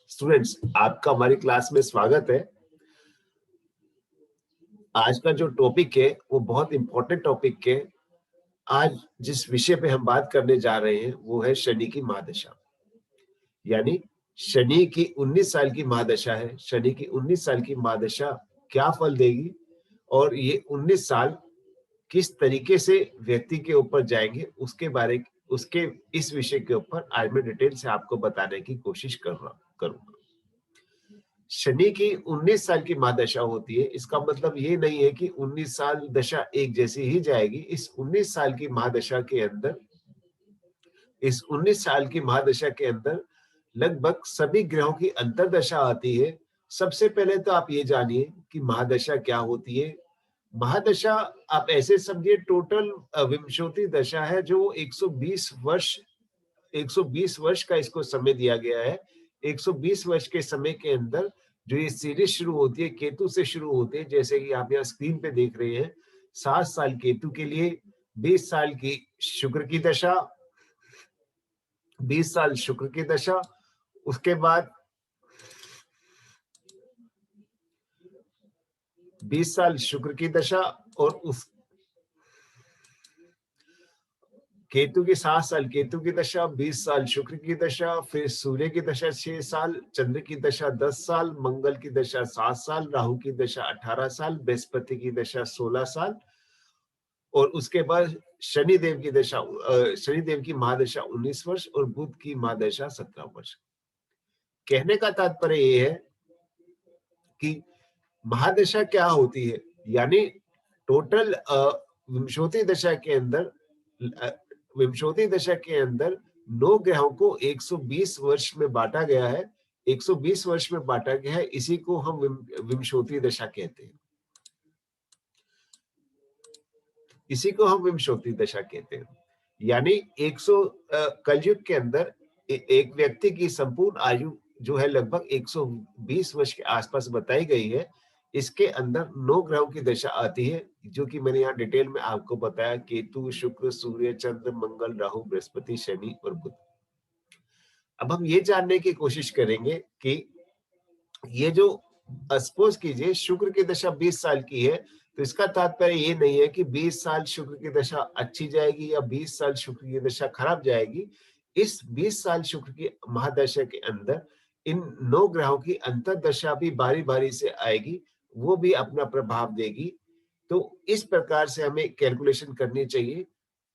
Students, आपका हमारी class में स्वागत है। आज का जो टॉपिक है वो बहुत इंपॉर्टेंट टॉपिक है। आज जिस विषय पे हम बात करने जा रहे हैं वो है शनि की महादशा। यानी शनि की 19 साल की महादशा है। शनि की 19 साल की महादशा क्या फल देगी और ये 19 साल किस तरीके से व्यक्ति के ऊपर जाएंगे उसके इस विषय के ऊपर आज मैं डिटेल से आपको बताने की कोशिश करूंगा। शनि की 19 साल की महादशा होती है। इसका मतलब ये नहीं है कि 19 साल दशा एक जैसी ही जाएगी। इस 19 साल की महादशा के अंदर इस 19 साल की महादशा के अंदर लगभग सभी ग्रहों की अंतर्दशा आती है। सबसे पहले तो आप ये जानिए कि महादशा क्या होती है। महादशा आप ऐसे समझिए टोटल विंशोति दशा है जो 120 वर्ष का इसको समय दिया गया है। 120 वर्ष के समय के अंदर जो ये सीरीज शुरू होती है केतु से शुरू होते हैं, जैसे कि आप यहाँ स्क्रीन पे देख रहे हैं। 7 साल केतु के लिए, 20 साल की शुक्र की दशा, 20 साल शुक्र की दशा, उसके बाद 20 साल शुक्र की दशा और उस केतु की 7 साल केतु की दशा, 20 साल शुक्र की दशा, फिर सूर्य की दशा 6 साल, चंद्र की दशा 10 साल, मंगल की दशा 7 साल, राहु की दशा 18 साल, बृहस्पति की दशा 16 साल और उसके बाद शनिदेव की महादशा 19 वर्ष और बुध की महादशा 17 वर्ष। कहने का तात्पर्य ये है कि महादशा क्या होती है, यानी टोटल विंशोति दशा के अंदर विंशोति दशा के अंदर 9 ग्रहों को 120 वर्ष में बांटा गया है। 120 वर्ष में बांटा गया है, इसी को हम विंशोति दशा कहते हैं। इसी को हम विंशोति दशा कहते हैं। यानी 100 कलयुग के अंदर एक व्यक्ति की संपूर्ण आयु जो है लगभग 120 वर्ष के आसपास बताई गई है। इसके अंदर 9 ग्रहों की दशा आती है, जो कि मैंने यहाँ डिटेल में आपको बताया। केतु, शुक्र, सूर्य, चंद्र, मंगल, राहु, बृहस्पति, शनि और बुध। अब हम ये जानने की कोशिश करेंगे कि ये जो सपोज कीजिए शुक्र की दशा 20 साल की है, तो इसका तात्पर्य ये नहीं है कि 20 साल शुक्र की दशा अच्छी जाएगी या 20 साल शुक्र की दशा खराब जाएगी। इस 20 साल शुक्र की महादशा के अंदर इन 9 ग्रहों की अंतर्दशा भी बारी बारी से आएगी, वो भी अपना प्रभाव देगी। तो इस प्रकार से हमें कैलकुलेशन करनी चाहिए।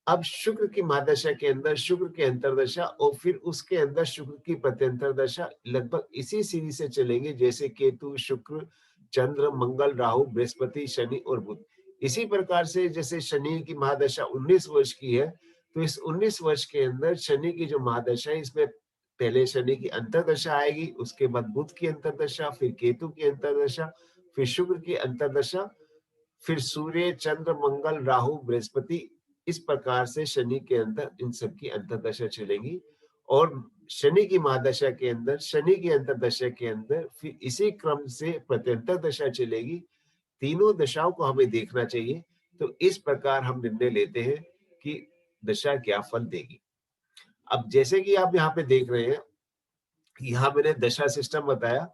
अब शुक्र की महादशा के अंदर शुक्र की अंतर्दशा और फिर उसके अंदर शुक्र की प्रत्यंतर दशा लगभग इसी सीरीज से चलेंगे, जैसे केतु, शुक्र, चंद्र, मंगल, राहु, बृहस्पति, शनि और बुध। इसी प्रकार से जैसे शनि की महादशा 19 वर्ष की है, तो इस 19 वर्ष के अंदर शनि की जो महादशा है, इसमें पहले शनि की अंतर्दशा आएगी, उसके बाद बुध की अंतर्दशा, फिर केतु की अंतर्दशा, फिर शुक्र की अंतर्दशा, फिर सूर्य, चंद्र, मंगल, राहु, बृहस्पति। इस प्रकार से शनि के अंदर इन सब की अंतर्दशा चलेगी और शनि की महादशा के अंदर शनि की अंतर्दशा के अंदर फिर इसी क्रम से प्रत्यंतर दशा चलेगी। तीनों दशाओं को हमें देखना चाहिए। तो इस प्रकार हम निर्णय लेते हैं कि दशा क्या फल देगी। अब जैसे कि आप यहाँ पे देख रहे हैं, यहाँ मैंने दशा सिस्टम बताया।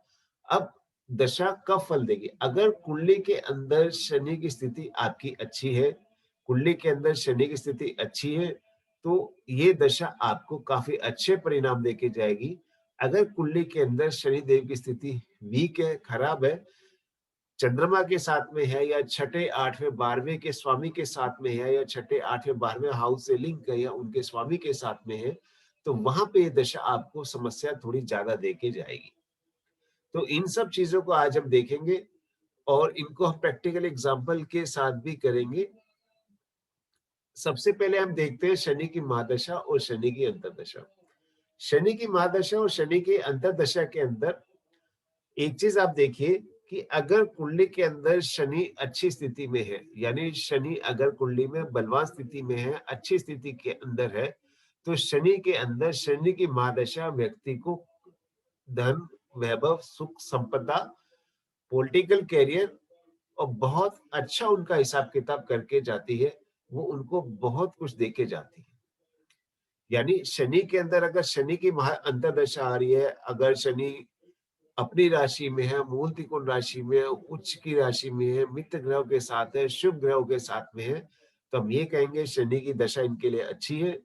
अब दशा कब फल देगी? अगर कुंडली के अंदर शनि की स्थिति आपकी अच्छी है, कुंडली के अंदर शनि की स्थिति अच्छी है, तो ये दशा आपको काफी अच्छे परिणाम देके जाएगी। अगर कुंडली के अंदर शनि देव की स्थिति वीक है, खराब है, चंद्रमा के साथ में है या छठे, 8वें, 12वें के स्वामी के साथ में है या छठे, 8वें, 12वें हाउस से लिंक है या उनके स्वामी के साथ में है, तो वहां पे ये दशा आपको समस्या थोड़ी ज्यादा देके जाएगी। तो इन सब चीजों को आज हम देखेंगे और इनको हम प्रैक्टिकल एग्जांपल के साथ भी करेंगे। सबसे पहले हम देखते हैं शनि की महादशा और शनि की अंतर्दशा। शनि की महादशा और शनि की अंतर्दशा के अंदर एक चीज आप देखिए कि अगर कुंडली के अंदर शनि अच्छी स्थिति में है, यानी शनि अगर कुंडली में बलवान स्थिति में है, अच्छी स्थिति के अंदर है, तो शनि के अंदर शनि की महादशा व्यक्ति को धन, वैभव, सुख, संपदा, पॉलिटिकल कैरियर और बहुत अच्छा उनका हिसाब किताब करके जाती है। वो उनको बहुत कुछ देके जाती है। यानी शनि के अंदर अगर शनि की अंतर्दशा आ रही है, अगर शनि अपनी राशि में है, मूल त्रिकोण राशि में है, उच्च की राशि में है, मित्र ग्रहों के साथ है, शुभ ग्रहों के साथ में है, तो हम ये कहेंगे शनि की दशा इनके लिए अच्छी है।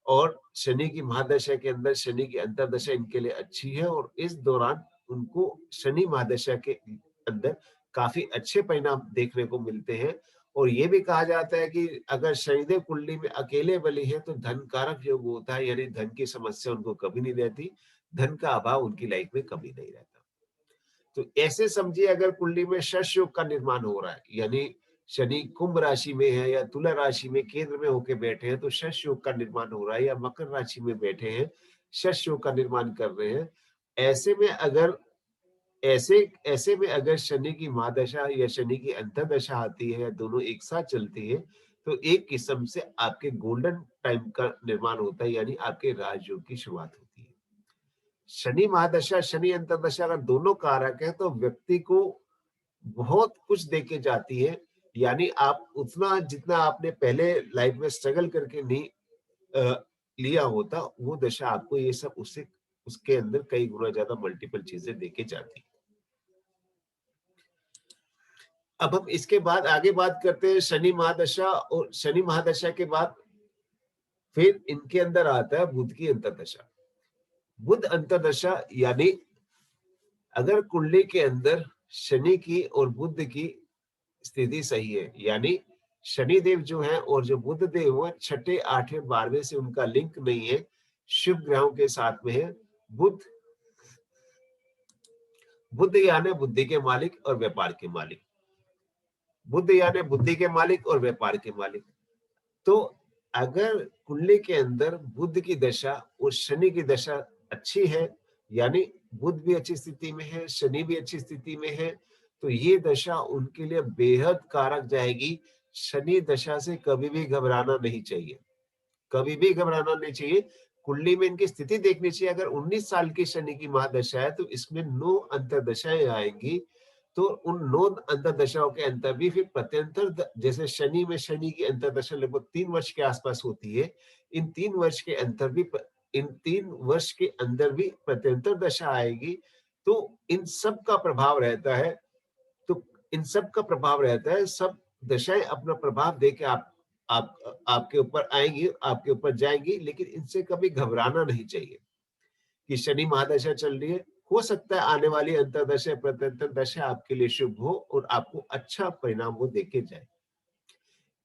और शनि की महादशा के अंदर शनि की अंतर्दशा इनके लिए अच्छी है, और इस दौरान उनको शनि महादशा के अंदर काफी अच्छे परिणाम देखने को मिलते हैं। और ये भी कहा जाता है कि अगर शनिदेव कुंडली में अकेले बली है तो धन कारक योग होता है, यानी धन की समस्या उनको कभी नहीं रहती, धन का अभाव उनकी लाइफ में कभी नहीं रहता। तो ऐसे समझिए, अगर कुंडली में शश योग का निर्माण हो रहा है, यानी शनि कुंभ राशि में है या तुला राशि में केंद्र में होके बैठे हैं तो शश योग का निर्माण हो रहा है, या मकर राशि में बैठे हैं शश योग का निर्माण कर रहे हैं। ऐसे में अगर ऐसे ऐसे में अगर शनि की महादशा या शनि की अंतर्दशा आती है या दोनों एक साथ चलती है, तो एक किस्म से आपके गोल्डन टाइम का निर्माण होता है, यानी आपके राजयोग की शुरुआत होती है। शनि महादशा शनि अंतर्दशा अगर दोनों कारक है तो व्यक्ति को बहुत कुछ देके जाती है, यानी आप उतना जितना आपने पहले लाइफ में स्ट्रगल करके नहीं लिया होता, वो दशा आपको ये सब उससे उसके अंदर कई गुना ज्यादा मल्टीपल चीजें देके जाती है। अब हम इसके बाद आगे बात करते हैं शनि महादशा, और शनि महादशा के बाद फिर इनके अंदर आता है बुध की अंतर्दशा। बुध अंतर्दशा यानी अगर कुंडली के अंदर शनि की और बुध की स्थिति सही है, यानी शनि देव जो है और जो बुध देव है छठे आठवें बारहवें से उनका लिंक नहीं है, शुभ ग्रहों के साथ में है। बुध बुध यानी बुद्धि के मालिक और व्यापार के मालिक, बुध यानी बुद्धि के मालिक और व्यापार के मालिक। तो अगर कुंडली के अंदर बुध की दशा और शनि की दशा अच्छी है, यानी बुध भी अच्छी स्थिति में है, शनि भी अच्छी स्थिति में है, तो ये दशा उनके लिए बेहद कारक जाएगी। शनि दशा से कभी भी घबराना नहीं चाहिए, कभी भी घबराना नहीं चाहिए। कुंडली में इनकी स्थिति देखनी चाहिए। अगर 19 साल की शनि की महादशा है तो इसमें 9 अंतर्दशाएं आएंगी, तो उन 9 अंतर्दशाओं के अंतर भी फिर प्रत्यंतर जैसे शनि में शनि की अंतर्दशा लगभग 3 वर्ष के आसपास होती है, इन 3 वर्ष के अंतर भी इन 3 वर्ष के अंदर भी प्रत्यंतर दशा आएगी। तो इन सब का प्रभाव रहता है, तो इन सब का प्रभाव रहता है, सब दशाएं अपना प्रभाव देके आपके ऊपर आएंगी, आपके ऊपर जाएंगी, लेकिन इनसे कभी घबराना नहीं चाहिए कि शनि महादशा चल रही है। हो सकता है आने वाली अंतर्दशा प्रत्यंतर दशा आपके लिए शुभ हो और आपको अच्छा परिणाम वो देके जाए।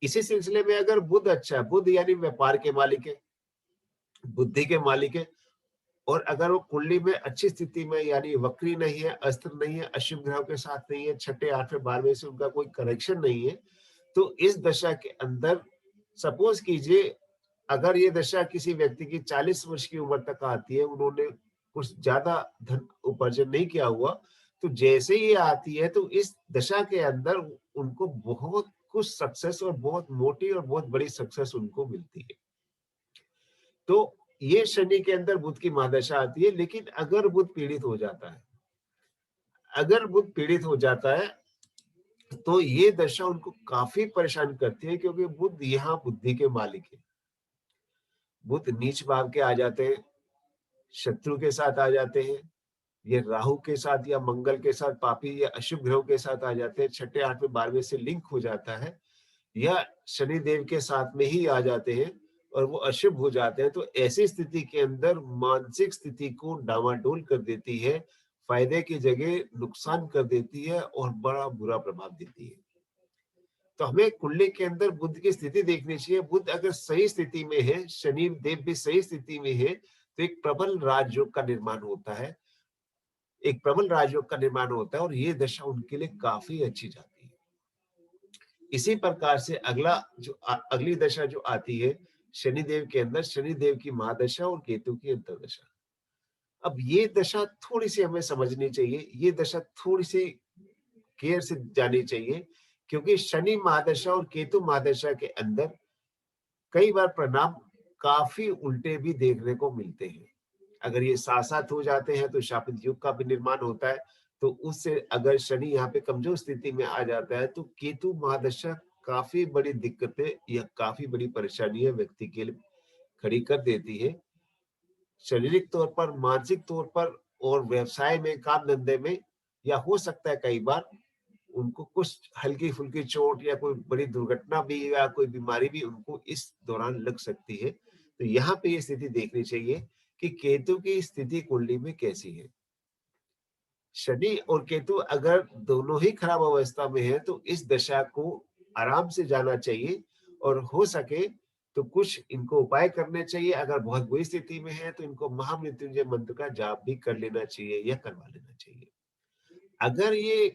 इसी सिलसिले में अगर बुध अच्छा है, बुध यानी व्यापार के मालिक है, बुद्धि के मालिक है, और अगर वो कुंडली में अच्छी स्थिति में यानी वक्री नहीं है, अस्त्र नहीं है, अशुभ ग्रहों के साथ नहीं है, छठे आठवें बारहवें से उनका कोई कनेक्शन नहीं है, तो इस दशा के अंदर सपोज कीजिए अगर ये दशा किसी व्यक्ति की 40 वर्ष की उम्र तक आती है, उन्होंने कुछ ज्यादा धन उपार्जन नहीं किया हुआ, तो जैसे ही ये आती है तो इस दशा के अंदर उनको बहुत कुछ सक्सेस और बहुत मोटी और बहुत बड़ी सक्सेस उनको मिलती है। तो ये शनि के अंदर बुध की महादशा आती है, लेकिन अगर बुध पीड़ित हो जाता है, अगर बुध पीड़ित हो जाता है तो ये दशा उनको काफी परेशान करती है, क्योंकि बुध यहाँ बुद्धि के मालिक है। बुध नीच भाव के आ जाते हैं, शत्रु के साथ आ जाते हैं, ये राहु के साथ या मंगल के साथ पापी या अशुभ ग्रहों के साथ आ जाते हैं, छठे आठवें बारहवें से लिंक हो जाता है, या शनि देव के साथ में ही आ जाते हैं और वो अशुभ हो जाते हैं, तो ऐसी स्थिति के अंदर मानसिक स्थिति को डामाडोल कर देती है, फायदे की जगह नुकसान कर देती है और बड़ा बुरा प्रभाव देती है। तो हमें कुंडली के अंदर बुध की स्थिति देखनी चाहिए। बुध अगर सही स्थिति में है, शनि देव भी सही स्थिति में है, तो एक प्रबल राजयोग का निर्माण होता है, एक प्रबल राजयोग का निर्माण होता है, और ये दशा उनके लिए काफी अच्छी जाती है। इसी प्रकार से अगली दशा जो आती है शनिदेव के अंदर, शनिदेव की महादशा और केतु की अंतर्दशा। अब ये दशा थोड़ी सी हमें समझनी चाहिए, ये दशा थोड़ी सी केयर से जानी चाहिए, क्योंकि शनि महादशा और केतु महादशा के अंदर कई बार परिणाम काफी उल्टे भी देखने को मिलते हैं। अगर ये साथ साथ हो जाते हैं तो शापित युग का भी निर्माण होता है। तो उससे अगर शनि यहाँ पे कमजोर स्थिति में आ जाता है तो केतु महादशा काफी बड़ी दिक्कतें या काफी बड़ी परेशानियां व्यक्ति के लिए खड़ी कर देती है। शारीरिक तौर पर, मानसिक तौर पर और व्यवसाय में, काम धंधे में, या हो सकता है कई बार उनको कुछ हल्की फुल्की चोट या कोई बड़ी दुर्घटना भी या कोई बीमारी भी उनको इस दौरान लग सकती है। तो यहाँ पे ये स्थिति देखनी चाहिए कि केतु की स्थिति कुंडली में कैसी है। शनि और केतु अगर दोनों ही खराब अवस्था में है तो इस दशा को आराम से जाना चाहिए, और हो सके तो कुछ इनको उपाय करने चाहिए। अगर बहुत बुरी स्थिति में है तो इनको महामृत्युंजय मंत्र का जाप भी कर लेना चाहिए या करवा लेना चाहिए। अगर ये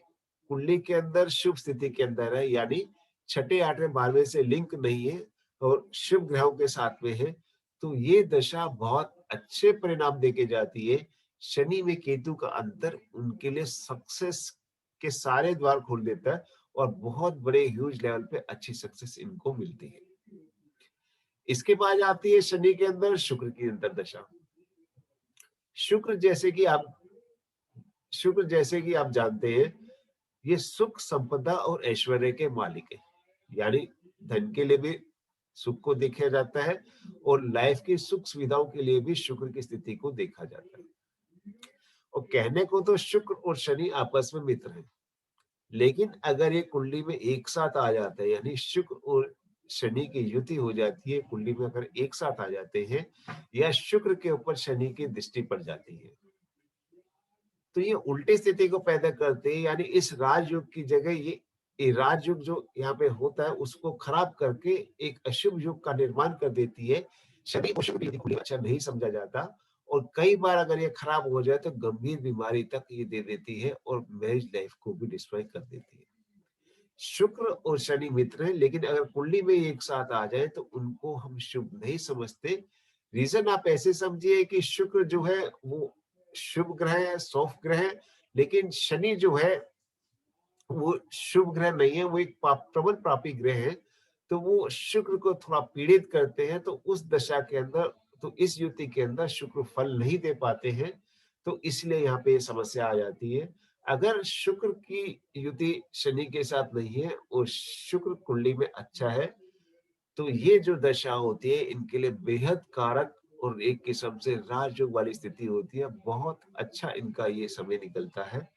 कुंडली के अंदर शुभ स्थिति के अंदर है, यानी छठे, आठवें, 12वें से लिंक नहीं है और शुभ ग्रहों के साथ में है, तो ये दशा बहुत अच्छे परिणाम देके जाती है। शनि में केतु का अंतर उनके लिए सक्सेस के सारे द्वार खोल देता है और बहुत बड़े ह्यूज लेवल पे अच्छी सक्सेस इनको मिलती है। इसके बाद आती है शनि के अंदर शुक्र की अंतर्दशा। शुक्र जैसे कि आप शुक्र जैसे कि आप जानते हैं, ये सुख, संपदा और ऐश्वर्य के मालिक है। यानी धन के लिए भी सुख को देखा जाता है और लाइफ की सुख सुविधाओं के लिए भी शुक्र की स्थिति को देखा जाता है। और कहने को तो शुक्र और शनि आपस में मित्र हैं, लेकिन अगर ये कुंडली में एक साथ आ जाता है, यानी शुक्र और शनि की युति हो जाती है, कुंडली में अगर एक साथ आ जाते हैं या शुक्र के ऊपर शनि की दृष्टि पड़ जाती है, तो ये उल्टी स्थिति को पैदा करते हैं। यानी इस राजयोग की जगह ये राजयोग जो यहाँ पे होता है उसको खराब करके एक अशुभ युग का निर्माण कर देती है। शनि और शुक्र की कुंडली अच्छा नहीं समझा जाता, और कई बार अगर ये खराब हो जाए तो गंभीर बीमारी तक ये दे देती है और मैरिज लाइफ को भी डिस्ट्रॉय कर देती है। शुक्र और शनि मित्र हैं, लेकिन अगर कुंडली में एक साथ आ जाए तो उनको हम शुभ नहीं समझते। रीजन आप ऐसे समझिए कि शुक्र जो है वो शुभ ग्रह है, सौफ ग्रह है, लेकिन शनि जो है वो शुभ ग्रह नहीं है, वो एक प्रबल पापी ग्रह है। तो वो शुक्र को थोड़ा पीड़ित करते हैं, तो उस दशा के अंदर, तो इस युति के अंदर शुक्र फल नहीं दे पाते हैं, तो इसलिए यहाँ पे समस्या आ जाती है। अगर शुक्र की युति शनि के साथ नहीं है और शुक्र कुंडली में अच्छा है, तो ये जो दशा होती है इनके लिए बेहद कारक और एक किस्म से राजयोग वाली स्थिति होती है। बहुत अच्छा इनका ये समय निकलता है।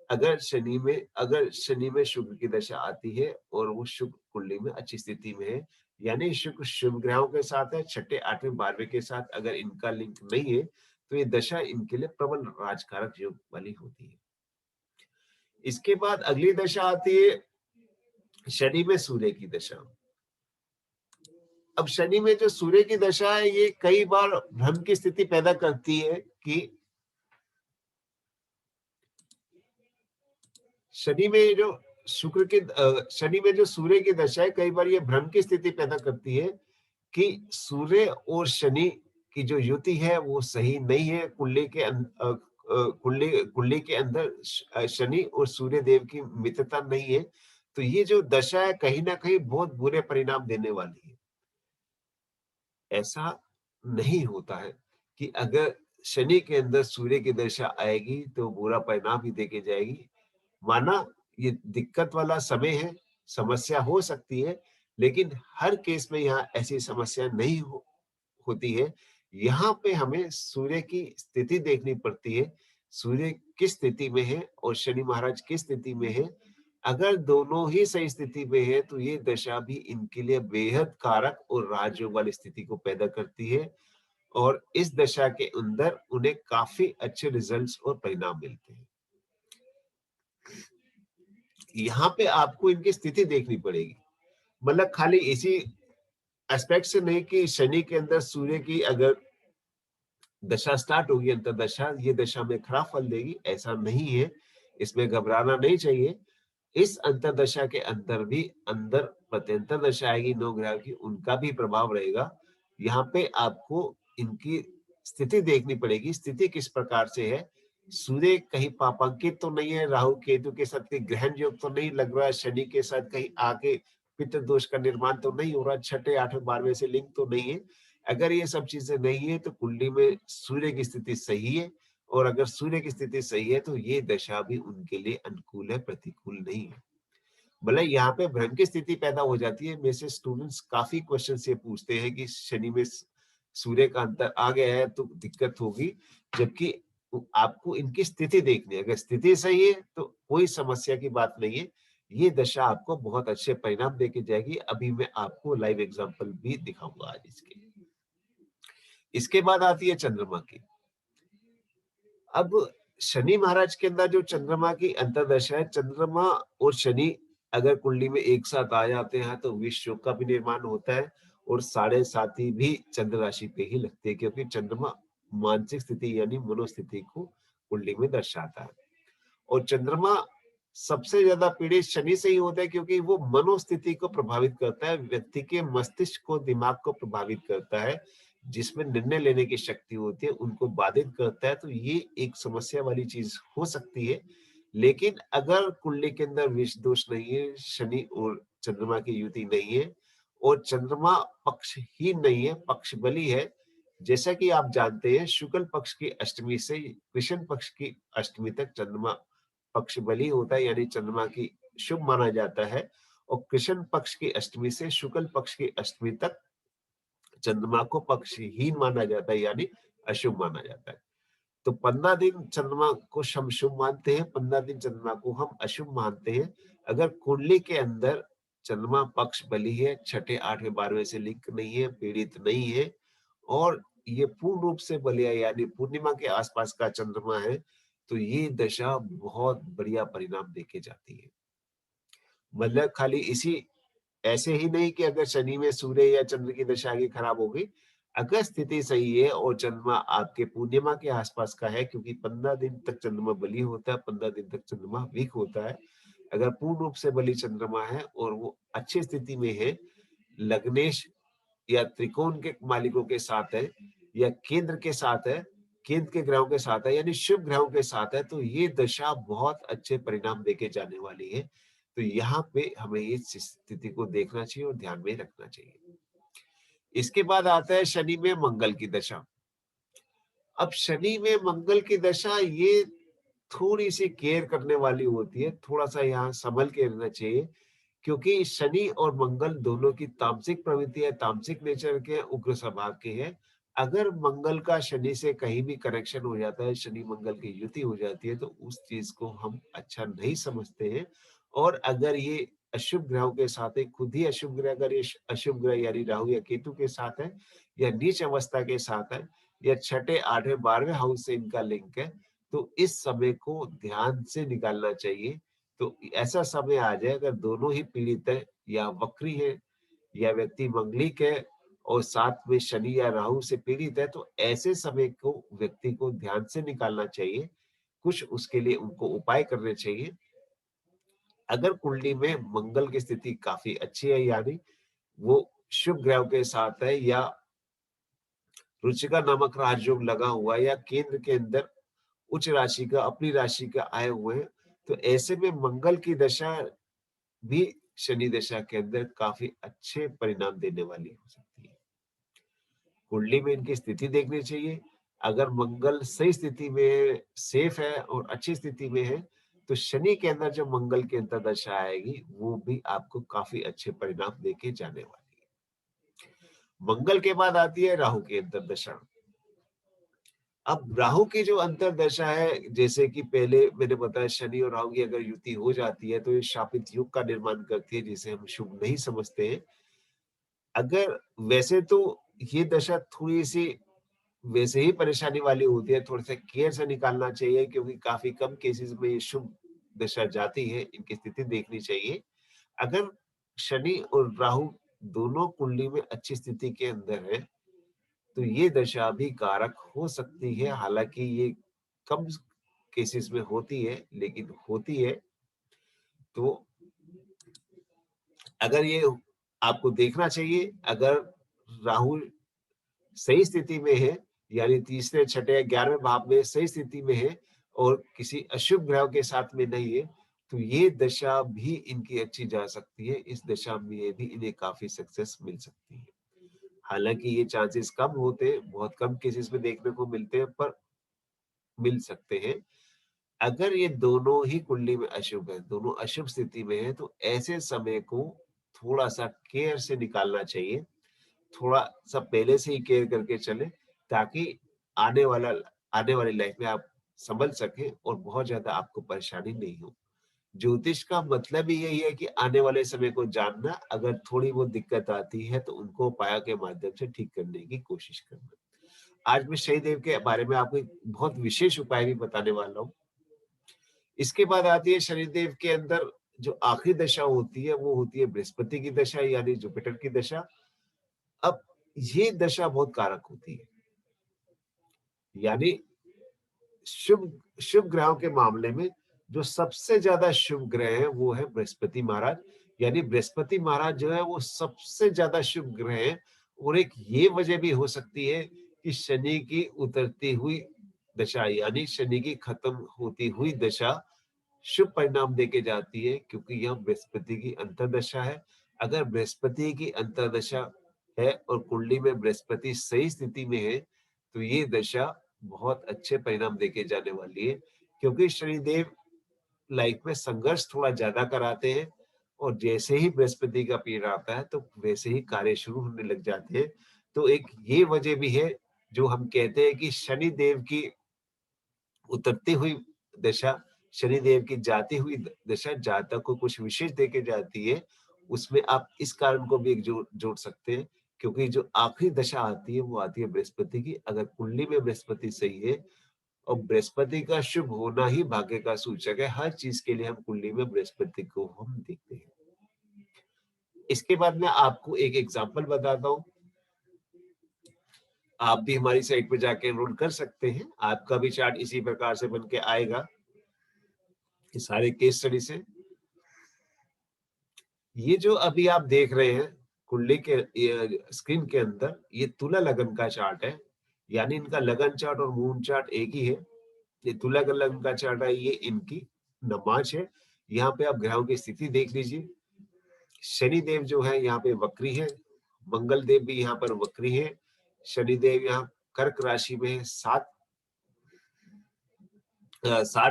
अगर शनि में शुक्र की दशा आती है और वो शुक्र कुंडली में अच्छी स्थिति में है, यानी शुक्र शुभ ग्रहों के साथ है, छठे, आठवें, 12वें के साथ अगर इनका लिंक नहीं है, तो ये दशा इनके लिए प्रबल राजकारक योग वाली होती है। इसके बाद अगली दशा आती है शनि में सूर्य की दशा। अब शनि में जो सूर्य की दशा है, ये कई बार भ्रम की स्थिति पैदा करती है कि शनि में जो शनि में जो सूर्य की दशा है, कई बार ये भ्रम की स्थिति पैदा करती है कि सूर्य और शनि की जो युति है वो सही नहीं है। कुंडली के अंदर शनि और सूर्य देव की मित्रता नहीं है, तो ये जो दशा है कहीं ना कहीं बहुत बुरे परिणाम देने वाली है। ऐसा नहीं होता है कि अगर शनि के अंदर सूर्य की दशा आएगी तो बुरा परिणाम ही देके जाएगी। माना ये दिक्कत वाला समय है, समस्या हो सकती है, लेकिन हर केस में यहाँ ऐसी समस्या नहीं होती है। यहाँ पे हमें सूर्य की स्थिति देखनी पड़ती है। सूर्य किस स्थिति में है और शनि महाराज किस स्थिति में है। अगर दोनों ही सही स्थिति में है तो ये दशा भी इनके लिए बेहद कारक और राजयोग वाली स्थिति को पैदा करती है, और इस दशा के अंदर उन्हें काफी अच्छे रिजल्ट्स और परिणाम मिलते हैं। यहाँ पे आपको इनकी स्थिति देखनी पड़ेगी, मतलब खाली इसी एस्पेक्ट से नहीं कि शनि के अंदर सूर्य की अगर दशा स्टार्ट होगी, अंतरदशा, ये दशा में खराब फल देगी, ऐसा नहीं है। इसमें घबराना नहीं चाहिए। इस अंतरदशा के अंदर भी अंदर प्रत्यंतर दशा आएगी 9 ग्रह की, उनका भी प्रभाव रहेगा। यहाँ पे आपको इनकी स्थिति देखनी पड़ेगी। स्थिति किस प्रकार से है, सूर्य कहीं पापांकित तो नहीं है, राहु केतु के साथ कहीं ग्रहण योग तो नहीं लग रहा है, शनि के साथ कहीं आके पितृ दोष का निर्माण तो नहीं हो रहा, छठे, आठवें, 12वें से लिंक तो नहीं है। अगर ये सब चीजें नहीं है तो कुंडली में सूर्य की स्थिति सही है, और अगर सूर्य की स्थिति सही है तो ये दशा भी उनके लिए अनुकूल है, प्रतिकूल नहीं है। भले यहाँ पे भ्रम की स्थिति पैदा हो जाती है। मेरे से स्टूडेंट्स काफी क्वेश्चन ये पूछते हैं कि शनि में सूर्य का अंतर आ गया है तो दिक्कत होगी, जबकि तो आपको इनकी स्थिति देखनी है। अगर स्थिति सही है तो कोई समस्या की बात नहीं है। ये दशा आपको बहुत अच्छे परिणाम देके जाएगी। अभी मैं आपको लाइव एग्जांपल भी दिखाऊँगा आज इसके। इसके बाद आती है चंद्रमा की। अब शनि महाराज के अंदर जो चंद्रमा की अंतर्दशा है, चंद्रमा और शनि अगर कुंडली में एक साथ आ जाते हैं तो विष योग का भी निर्माण होता है और साढ़े साथी भी चंद्र राशि पे ही लगते हैं, क्योंकि चंद्रमा मानसिक स्थिति यानी मनोस्थिति को कुंडली में दर्शाता है। और चंद्रमा सबसे ज्यादा पीड़ित शनि से ही होता है, क्योंकि वो मनोस्थिति को प्रभावित करता है, व्यक्ति के मस्तिष्क को, दिमाग को प्रभावित करता है, जिसमें निर्णय लेने की शक्ति होती है उनको बाधित करता है। तो ये एक समस्या वाली चीज हो सकती है। लेकिन अगर कुंडली के अंदर विष दोष नहीं है, शनि और चंद्रमा की युति नहीं है और चंद्रमा पक्षहीन नहीं है, पक्ष बली है, जैसा कि आप जानते हैं शुक्ल पक्ष की अष्टमी से कृष्ण पक्ष की अष्टमी तक चंद्रमा पक्ष बली होता है, यानी चंद्रमा की शुभ माना जाता है। और कृष्ण पक्ष की अष्टमी से शुक्ल पक्ष की अष्टमी तक चंद्रमा को पक्षहीन माना जाता है, यानी अशुभ माना जाता है। तो 15 दिन चंद्रमा को हम शुभ मानते हैं, 15 दिन चंद्रमा को हम अशुभ मानते हैं। अगर कुंडली के अंदर चंद्रमा पक्ष बली है, छठे, 8वें, 12वें से लिंक नहीं है, पीड़ित नहीं है और ये पूर्ण रूप से बलिया यानी पूर्णिमा के आसपास का चंद्रमा है, तो ये दशा बहुत बढ़िया परिणाम देके जाती है। मतलब खाली इसी ऐसे ही नहीं कि अगर शनि में सूर्य या चंद्र की दशा आगे खराब हो गई, अगर स्थिति सही है और चंद्रमा आपके पूर्णिमा के आसपास का है, क्योंकि 15 दिन तक चंद्रमा बली होता है, 15 दिन तक चंद्रमा वीक होता है। अगर पूर्ण रूप से बली चंद्रमा है और वो अच्छी स्थिति में है, लग्नेश या त्रिकोण के मालिकों के साथ है या केंद्र के साथ है, केंद्र के ग्रहों के साथ है, यानी शुभ ग्रहों के साथ है, तो ये दशा बहुत अच्छे परिणाम देके जाने वाली है। तो यहाँ पे हमें इस स्थिति को देखना चाहिए और ध्यान में रखना चाहिए। इसके बाद आता है शनि में मंगल की दशा। अब शनि में मंगल की दशा ये थोड़ी सी केयर करने वाली होती है, थोड़ा सा यहाँ संभल के रहना चाहिए, क्योंकि शनि और मंगल दोनों की तामसिक प्रवृत्ति है, तामसिक नेचर के हैं, उग्र स्वभाव के हैं। अगर मंगल का शनि से कहीं भी कनेक्शन हो जाता है, शनि मंगल की युति हो जाती है, तो उस चीज को हम अच्छा नहीं समझते हैं। और अगर ये अशुभ ग्रहों के साथ है, खुद ही अशुभ ग्रह, अगर ये अशुभ ग्रह यानी राहु या केतु के साथ है या नीच अवस्था के साथ है या छठे, 8वें, 12वें हाउस से इनका लिंक है, तो इस समय को ध्यान से निकालना चाहिए। तो ऐसा समय आ जाए अगर दोनों ही पीड़ित है या वक्री है या व्यक्ति मंगलिक है और साथ में शनि या राहु से पीड़ित है, तो ऐसे समय को व्यक्ति को ध्यान से निकालना चाहिए। कुछ उसके लिए उनको उपाय करने चाहिए। अगर कुंडली में मंगल की स्थिति काफी अच्छी है, यानी वो शुभ ग्रहों के साथ है या रुचिका नामक राजयोग लगा हुआ है या केंद्र के अंदर उच्च राशि का, अपनी राशि का आए हुए हैं, तो ऐसे में मंगल की दशा भी शनि दशा के अंदर काफी अच्छे परिणाम देने वाली हो सकती है। कुंडली में इनकी स्थिति देखनी चाहिए। अगर मंगल सही स्थिति में सेफ है और अच्छी स्थिति में है, तो शनि के अंदर जो मंगल की अंतर्दशा आएगी वो भी आपको काफी अच्छे परिणाम देके जाने वाली है। मंगल के बाद आती है राहु की अंतर्दशा। अब राहु की जो अंतर्दशा है, जैसे कि पहले मैंने बताया शनि और राहु की अगर युति हो जाती है तो ये शापित युग का निर्माण करती है, जिसे हम शुभ नहीं समझते हैं। अगर वैसे तो ये दशा थोड़ी-सी वैसे ही परेशानी वाली होती है, थोड़ा-सा केयर से निकालना चाहिए, क्योंकि काफ़ी कम केसेज़ में ये शुभ दशा जाती है, इनकी स्थिति देखनी चाहिए। अगर शनि और राहु दोनों कुंडली में अच्छी स्थिति के अंदर है, तो ये दशा भी कारक हो सकती है, हालाँकि ये कम केसेज़ में होती है, लेकिन होती है। तो अगर ये आपको देखना चाहिए, अगर राहु सही स्थिति में है, यानी तीसरे, छठे, 11वें भाव में सही स्थिति में है और किसी अशुभ ग्रह के साथ में नहीं है, तो ये दशा भी इनकी अच्छी जा सकती है। इस दशा में भी इन्हें काफ़ी सक्सेस मिल सकती है। हालाँकि ये चांसेस कम होते हैं, बहुत कम केसेस में देखने को मिलते हैं, पर मिल सकते हैं। अगर ये दोनों ही कुंडली में अशुभ है, दोनों अशुभ स्थिति में है, तो ऐसे समय को थोड़ा-सा केयर से निकालना चाहिए। थोड़ा-सा पहले से ही केयर करके चलें, ताकि आने वाला आने वाली लाइफ में आप संभल सके और बहुत ज्यादा आपको परेशानी नहीं हो। ज्योतिष का मतलब ही यही है कि आने वाले समय को जानना, अगर थोड़ी बहुत दिक्कत आती है तो उनको उपाय के माध्यम से ठीक करने की कोशिश करना। आज मैं शनिदेव के बारे में आपको एक बहुत विशेष उपाय भी बताने वाला हूँ। इसके बाद आती है शनिदेव के अंदर जो आखिरी दशा होती है, वो होती है बृहस्पति की दशा यानी जुपिटर की दशा। अब ये दशा बहुत कारक होती है, यानी शुभ शुभ ग्रहों के मामले में जो सबसे ज्यादा शुभ ग्रह है वो है बृहस्पति महाराज। यानी बृहस्पति महाराज जो है वो सबसे ज्यादा शुभ ग्रह है। और एक ये वजह भी हो सकती है कि शनि की उतरती हुई दशा यानी शनि की खत्म होती हुई दशा शुभ परिणाम देके जाती है, क्योंकि यह बृहस्पति की अंतर्दशा है। अगर बृहस्पति की अंतर्दशा है और कुंडली में बृहस्पति सही स्थिति में है तो ये दशा बहुत अच्छे परिणाम देके जाने वाली है, क्योंकि शनिदेव लाइफ में संघर्ष थोड़ा ज्यादा कराते हैं। और जैसे ही बृहस्पति का पीरियड आता है तो वैसे ही कार्य शुरू होने लग जाते हैं। तो एक ये वजह भी है जो हम कहते हैं कि शनिदेव की उतरती हुई दशा, शनिदेव की जाती हुई दशा जातक को कुछ विशेष देके जाती है। उसमें आप इस कारण को भी एक जोड़ सकते हैं, क्योंकि जो आखिरी दशा आती है वो आती है बृहस्पति की। अगर कुंडली में बृहस्पति सही है, और बृहस्पति का शुभ होना ही भाग्य का सूचक है, हर चीज के लिए हम कुंडली में बृहस्पति को हम देखते हैं। इसके बाद मैं आपको एक एग्जांपल बताता हूँ। आप भी हमारी साइट पे जाके एनरोल कर सकते हैं, आपका भी चार्ट इसी प्रकार से बन के आएगा, ये सारे केस स्टडी से। ये जो अभी आप देख रहे हैं कुंडली के स्क्रीन के अंदर, ये तुला लगन का चार्ट है। यानी इनका लगन चार्ट और मून चार्ट एक ही है। ये तुला लगन का चार्ट है, ये इनकी नमाज है। यहाँ पे आप ग्रहों की स्थिति देख लीजिए। शनि देव जो है यहाँ पे वक्री है, मंगल देव भी यहाँ पर वक्री है। शनि देव यहाँ कर्क राशि में 60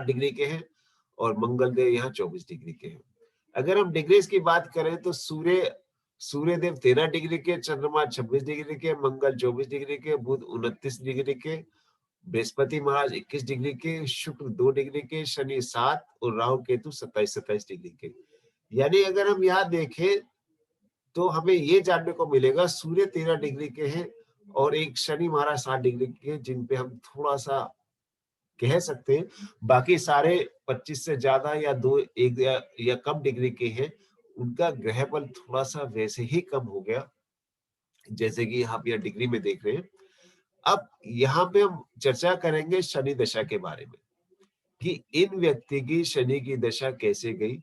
डिग्री के हैं और मंगल देव यहाँ 24 डिग्री के हैं। अगर हम डिग्रीज की बात करें तो सूर्य देव 13 डिग्री के, चंद्रमा 26 डिग्री के, मंगल 24 डिग्री के, बुध 29 डिग्री के, बृहस्पति महाराज 21 डिग्री के, शुक्र 2 डिग्री के, शनि 7 और राहु केतु 27 डिग्री के। यानी अगर हम यहाँ देखें तो हमें ये जानने को मिलेगा सूर्य 13 डिग्री के हैं और एक शनि महाराज 7 डिग्री के, जिन पे हम थोड़ा सा कह सकते हैं। बाकी सारे 25 से ज्यादा या दो एक या कम डिग्री के हैं, उनका ग्रह बल थोड़ा सा वैसे ही कम हो गया, जैसे कि आप यहाँ डिग्री में देख रहे हैं। अब यहाँ पे हम चर्चा करेंगे शनि दशा के बारे में कि इन व्यक्ति की शनि की दशा कैसे गई।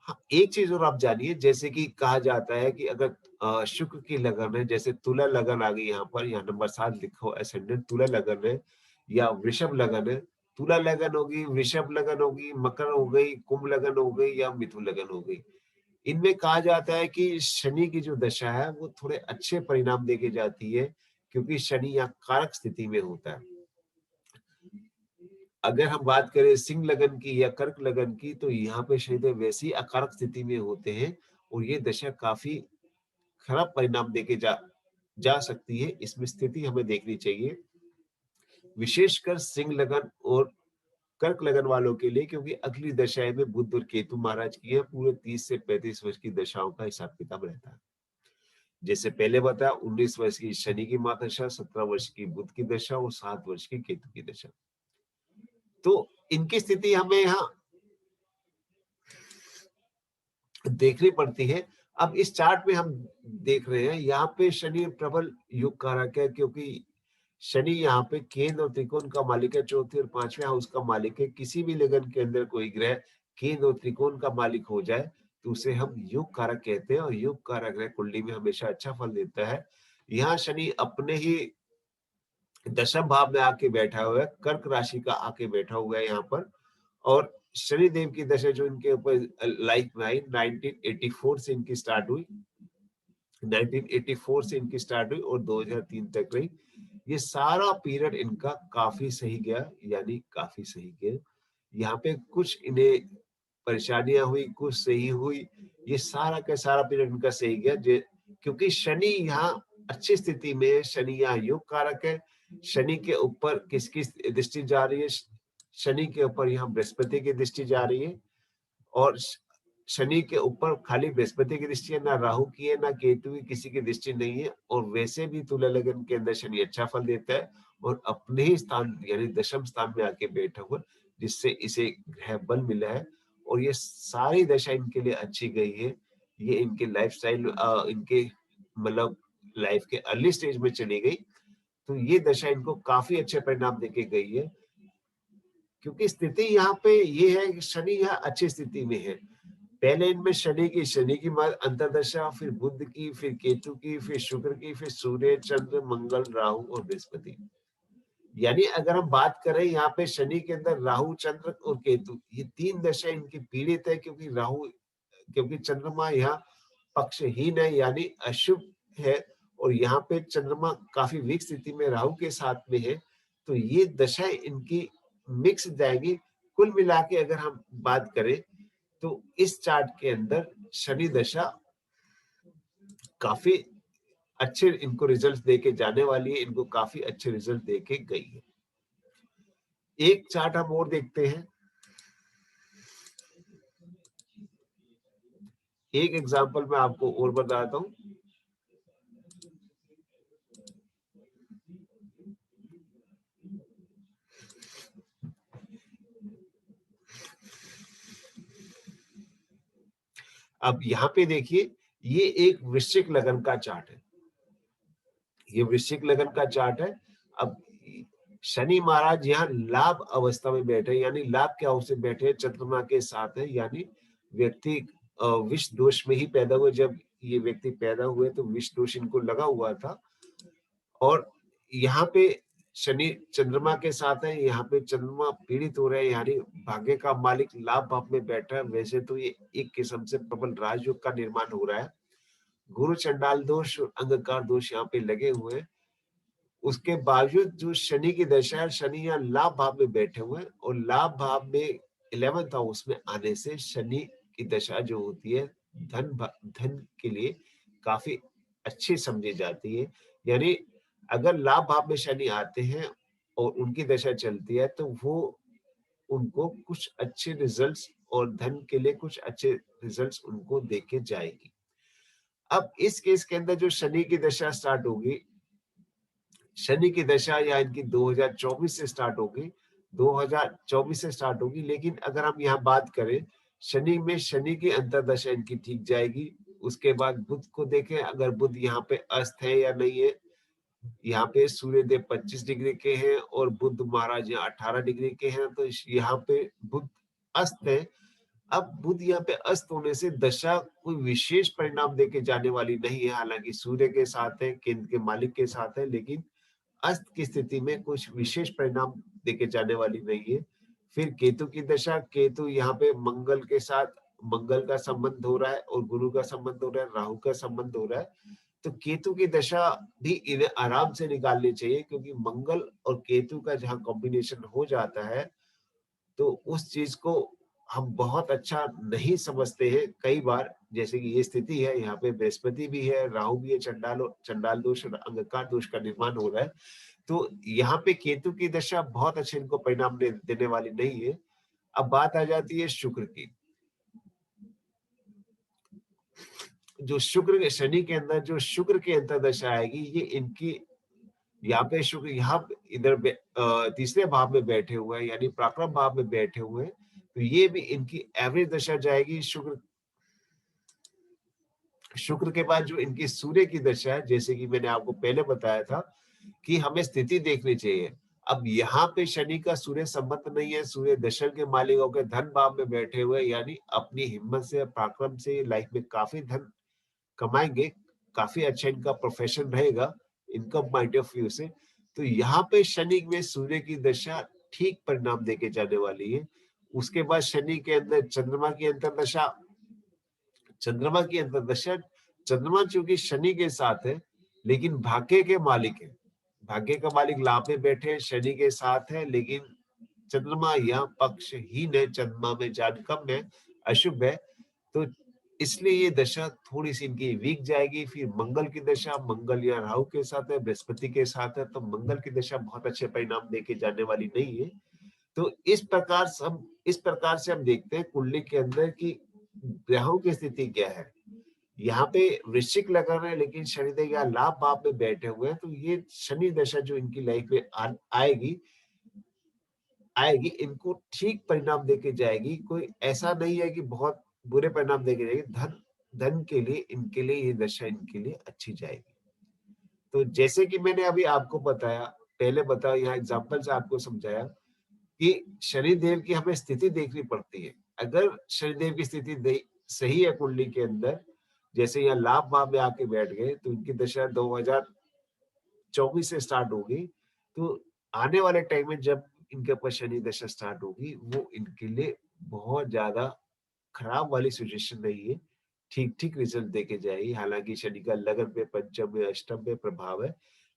हाँ, एक चीज और आप जानिए, जैसे कि कहा जाता है कि अगर शुक्र की लगन है, जैसे तुला लगन आ गई यहाँ पर, यहाँ नंबर 7 लिखो एसेंडेंट तुला लगन है, या वृषभ लगन है। तुला लगन होगी, वृषभ लगन होगी, मकर हो गई, कुंभ लगन हो गई या मिथुन लगन हो गई। इनमें कहा जाता है कि शनि की जो दशा है वो थोड़े अच्छे परिणाम देके जाती है, क्योंकि शनि यहाँ कारक स्थिति में होता है। अगर हम बात करें सिंह लगन की या कर्क लगन की, तो यहाँ पे शनिदेव वैसी अकारक स्थिति में होते हैं और ये दशा काफी खराब परिणाम देके जा सकती है। इसमें स्थिति हमें देखनी चाहिए, विशेषकर सिंह लगन और कर्क लगन वालों के लिए, क्योंकि अगली दशाएं में बुध और केतु महाराज की है। पूरे 30 से 35 वर्ष की दशाओं का हिसाब किताब रहता है। जैसे पहले बताया, 19 वर्ष की शनि की महादशा, 17 वर्ष की बुध की दशा और 7 वर्ष की केतु की दशा। तो इनकी स्थिति हमें यहाँ देखनी पड़ती है। अब इस चार्ट में हम देख रहे हैं, यहाँ पे शनि प्रबल योग कारक है, क्योंकि शनि यहाँ पे केंद्र और त्रिकोण का मालिक है, चौथे और 5वें हाउस का मालिक है। किसी भी लगन के अंदर कोई ग्रह केंद्र और त्रिकोण का मालिक हो जाए तो उसे हम योग कारक कहते हैं, और योग कारक ग्रह कुंडली में हमेशा अच्छा फल देता है। यहाँ शनि अपने ही दशम भाव में आके बैठा हुआ है, कर्क राशि का आके बैठा हुआ है यहाँ पर। और शनि देव की दशा जो इनके ऊपर लाइफ में आई 1984 से इनकी स्टार्ट हुई, 1984 से इनकी स्टार्ट हुई और 2003 तक रही। ये सारा पीरियड इनका काफी सही गया, यानी काफी सही गया। यहाँ पे कुछ इन्हें परेशानियां हुई, कुछ सही हुई, ये सारा का सारा पीरियड इनका सही गया। क्योंकि शनि यहाँ अच्छी स्थिति में है, शनि यहाँ योग कारक है। शनि के ऊपर किसकी दृष्टि जा रही है? शनि के ऊपर यहाँ बृहस्पति की दृष्टि जा रही है, और शनि के ऊपर खाली बृहस्पति की दृष्टि है, ना राहु की है, ना केतु की, किसी की दृष्टि नहीं है। और वैसे भी तुला लगन के अंदर शनि अच्छा फल देता है, और अपने ही स्थान यानी दशम स्थान में आके बैठा हुआ, जिससे इसे ग्रह बल मिला है। और ये सारी दशा इनके लिए अच्छी गई है। ये इनके लाइफस्टाइल इनके मतलब लाइफ के अर्ली स्टेज में चली गई, तो ये दशा इनको काफी अच्छे परिणाम देके गई है। क्योंकि स्थिति यहाँ पे ये है कि शनि यहाँ अच्छी स्थिति में है। पहले इनमें शनि की अंतर्दशा, फिर बुध की, फिर केतु की, फिर शुक्र की, फिर सूर्य, चंद्र, मंगल, राहु और बृहस्पति। यानी अगर हम बात करें यहाँ पे शनि के अंदर राहु, चंद्र और केतु, ये तीन दशा इनकी पीड़ित है। क्योंकि चंद्रमा यहाँ पक्षहीन है यानी अशुभ है, और यहाँ पे चंद्रमा काफी वीक स्थिति में राहु के साथ में है, तो ये दशाएं इनकी मिक्स जाएगी। कुल मिला के अगर हम बात करें तो इस चार्ट के अंदर शनि दशा काफी अच्छे इनको रिजल्ट देके जाने वाली है, इनको काफी अच्छे रिजल्ट देके गई है। एक चार्ट हम और देखते हैं, एक एग्जांपल मैं आपको और बताता हूं। अब यहाँ पे देखिए, ये एक वृश्चिक लगन का चार्ट है। ये वृश्चिक लगन का चार्ट है। अब शनि महाराज यहाँ लाभ अवस्था में बैठे, यानी लाभ के हाउस से बैठे, चंद्रमा के साथ है, यानी व्यक्ति विष दोष में ही पैदा हुए। जब ये व्यक्ति पैदा हुए तो विष दोष इनको लगा हुआ था, और यहाँ पे शनि चंद्रमा के साथ है। यहाँ पे चंद्रमा पीड़ित हो रहे हैं, यानी भाग्य का मालिक लाभ भाव में बैठा है। वैसे तो ये एक किस्म से प्रबल राजयोग का निर्माण हो रहा है। गुरु चंडाल दोष और अंधकार दोष यहाँ पे लगे हुए हैं। उसके बावजूद जो शनि की दशा है, शनि यहाँ लाभ भाव में बैठे हुए हैं, और लाभ भाव में 11th हाउस में आने से शनि की दशा जो होती है धन के लिए काफी अच्छी समझी जाती है। यानी अगर लाभ भाव में शनि आते हैं और उनकी दशा चलती है, तो वो उनको कुछ अच्छे रिजल्ट्स और धन के लिए कुछ अच्छे रिजल्ट्स उनको देके जाएगी। अब इस केस के अंदर जो शनि की दशा स्टार्ट होगी, शनि की दशा या इनकी 2024 से स्टार्ट होगी, 2024 से स्टार्ट होगी। लेकिन अगर हम यहाँ बात करें, शनि की अंतर्दशा इनकी ठीक जाएगी। उसके बाद बुध को देखें, अगर बुध यहाँ पे अस्त है या नहीं है। यहाँ पे सूर्य देव 25 डिग्री के हैं और बुध महाराज यहाँ 18 डिग्री के हैं, तो यहाँ पे बुध अस्त है। अब बुध यहाँ पे अस्त होने से दशा कोई विशेष परिणाम देके जाने वाली नहीं है। हालांकि सूर्य के साथ है, केंद्र के मालिक के साथ है, लेकिन अस्त की स्थिति में कुछ विशेष परिणाम देके जाने वाली नहीं है। फिर केतु की दशा, केतु यहाँ पे मंगल के साथ, मंगल का संबंध हो रहा है और गुरु का संबंध हो रहा है, राहु का संबंध हो रहा है। तो केतु की दशा भी इन्हें आराम से निकालनी चाहिए, क्योंकि मंगल और केतु का जहाँ कॉम्बिनेशन हो जाता है, तो उस चीज को हम बहुत अच्छा नहीं समझते हैं कई बार। जैसे कि ये स्थिति है, यहाँ पे बृहस्पति भी है, राहु भी है, चंडाल दोष और अंधकार दोष का निर्माण हो रहा है। तो यहाँ पे केतु की दशा बहुत अच्छे इनको परिणाम देने वाली नहीं है। अब बात आ जाती है शुक्र की। जो शुक्र शनि के अंदर जो शुक्र की अंतर्दशा आएगी, ये इनकी यहाँ पे शुक्र यहाँ इधर तीसरे भाव में बैठे हुए हैं, यानी पराक्रम भाव में बैठे हुए हैं, तो ये भी इनकी एवरेज दशा जाएगी। शुक्र के बाद जो इनकी सूर्य की दशा है, जैसे कि मैंने आपको पहले बताया था कि हमें स्थिति देखनी चाहिए। अब यहाँ पे शनि का सूर्य संबंध नहीं है, सूर्य दशा के मालिक होकर धन भाव में बैठे हुए, यानी अपनी हिम्मत से पराक्रम से लाइफ में काफी धन कमाएंगे, काफी अच्छा इनका प्रोफेशन रहेगा इनकम पॉइंट ऑफ व्यू से। तो यहाँ पे शनि में सूर्य की दशा ठीक परिणाम देके जाने वाली है। उसके बाद शनि के अंदर चंद्रमा की अंतर्दशा, चंद्रमा चूंकि शनि के साथ है, लेकिन भाग्य के मालिक है। भाग्य का मालिक लाभ में बैठे शनि के साथ है, लेकिन चंद्रमा यहाँ पक्षहीन है, चंद्रमा में जान कम है, अशुभ है। तो इसलिए ये दशा थोड़ी सी इनकी वीक जाएगी। फिर मंगल की दशा, मंगल या राहु के साथ है, बृहस्पति के साथ है, तो मंगल की दशा बहुत अच्छे परिणाम देके जाने वाली नहीं है। तो इस प्रकार से हम देखते हैं कुंडली के अंदर कि ग्रहों की स्थिति क्या है। यहाँ पे वृश्चिक लग्न है लेकिन शनिदेव यहाँ लाभ भाव में बैठे हुए हैं, तो ये शनि दशा जो इनकी लाइफ में आएगी आएगी, इनको ठीक परिणाम देके जाएगी। कोई ऐसा नहीं है कि बहुत बुरे परिणाम देके जाएगी। धन धन के लिए इनके लिए ये दशा इनके लिए अच्छी जाएगी। तो जैसे कि मैंने अभी आपको बताया, पहले बताया, यहाँ एग्जाम्पल से आपको समझाया कि शनिदेव की हमें स्थिति देखनी पड़ती है। अगर शनिदेव की स्थिति सही है कुंडली के अंदर, जैसे यहाँ लाभ भाव में आके बैठ गए, तो इनकी दशा 2024 से स्टार्ट होगी। तो आने वाले टाइम में जब इनके ऊपर शनि दशा स्टार्ट होगी, वो इनके लिए बहुत ज्यादा खराब वाली सिचुएशन नहीं है, ठीक-ठीक रिजल्ट देके जाएगी। हालाँकि शनि का लगन पे, पंचम में, अष्टम में प्रभाव है,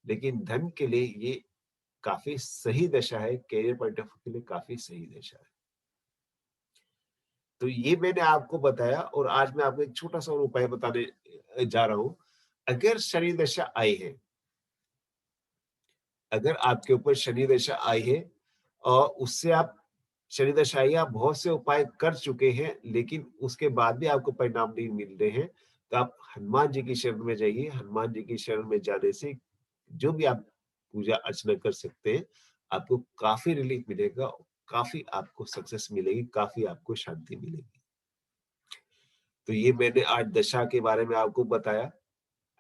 लेकिन धन के लिए ये काफ़ी सही दशा है, करियर पॉइंट ऑफ व्यू के लिए काफ़ी सही दशा है। तो ये मैंने आपको बताया और आज मैं आपको एक छोटा-सा और उपाय बताने जा रहा हूँ। अगर शनि दशा आई है, अगर आपके ऊपर शनि दशा आई है और उससे आप शनि दशा आई है, आप बहुत से उपाय कर चुके हैं, लेकिन उसके बाद भी आपको परिणाम नहीं मिल रहे हैं, तो आप हनुमान जी की शरण में जाइए। हनुमान जी की शरण में जाने से जो भी आप पूजा अर्चना कर सकते हैं, आपको काफ़ी रिलीफ मिलेगा, काफ़ी आपको सक्सेस मिलेगी, काफ़ी आपको शांति मिलेगी। तो ये मैंने आज दशा के बारे में आपको बताया।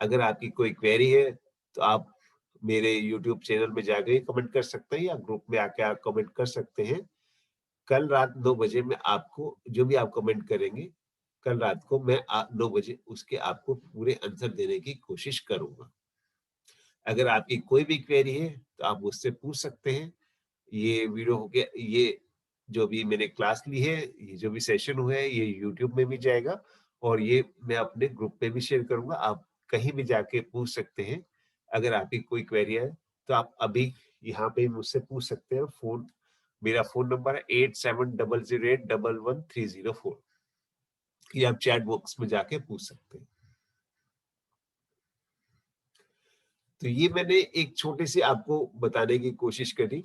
अगर आपकी कोई क्वेरी है, तो आप मेरे यूट्यूब चैनल में जाके कमेंट कर सकते हैं या ग्रुप में आके आप कमेंट कर सकते हैं। कल रात 9 बजे मैं आपको जो भी आप कमेंट करेंगे, कल रात को मैं 9 बजे उसके आपको पूरे आंसर देने की कोशिश करूँगा। अगर आपकी कोई भी क्वेरी है, तो आप मुझसे पूछ सकते हैं। ये वीडियो हो गया, ये जो भी मैंने क्लास ली है, ये जो भी सेशन हुआ है, ये यूट्यूब में भी जाएगा और ये मैं अपने ग्रुप पे भी शेयर करूँगा। आप कहीं भी जाके पूछ सकते हैं। अगर आपकी कोई क्वेरी है, तो आप अभी यहाँ पे मुझसे पूछ सकते हैं। मेरा फ़ोन नंबर है 8700811304। ये आप चैट बॉक्स में जाके पूछ सकते हैं। तो ये मैंने एक छोटी-सी आपको बताने की कोशिश करी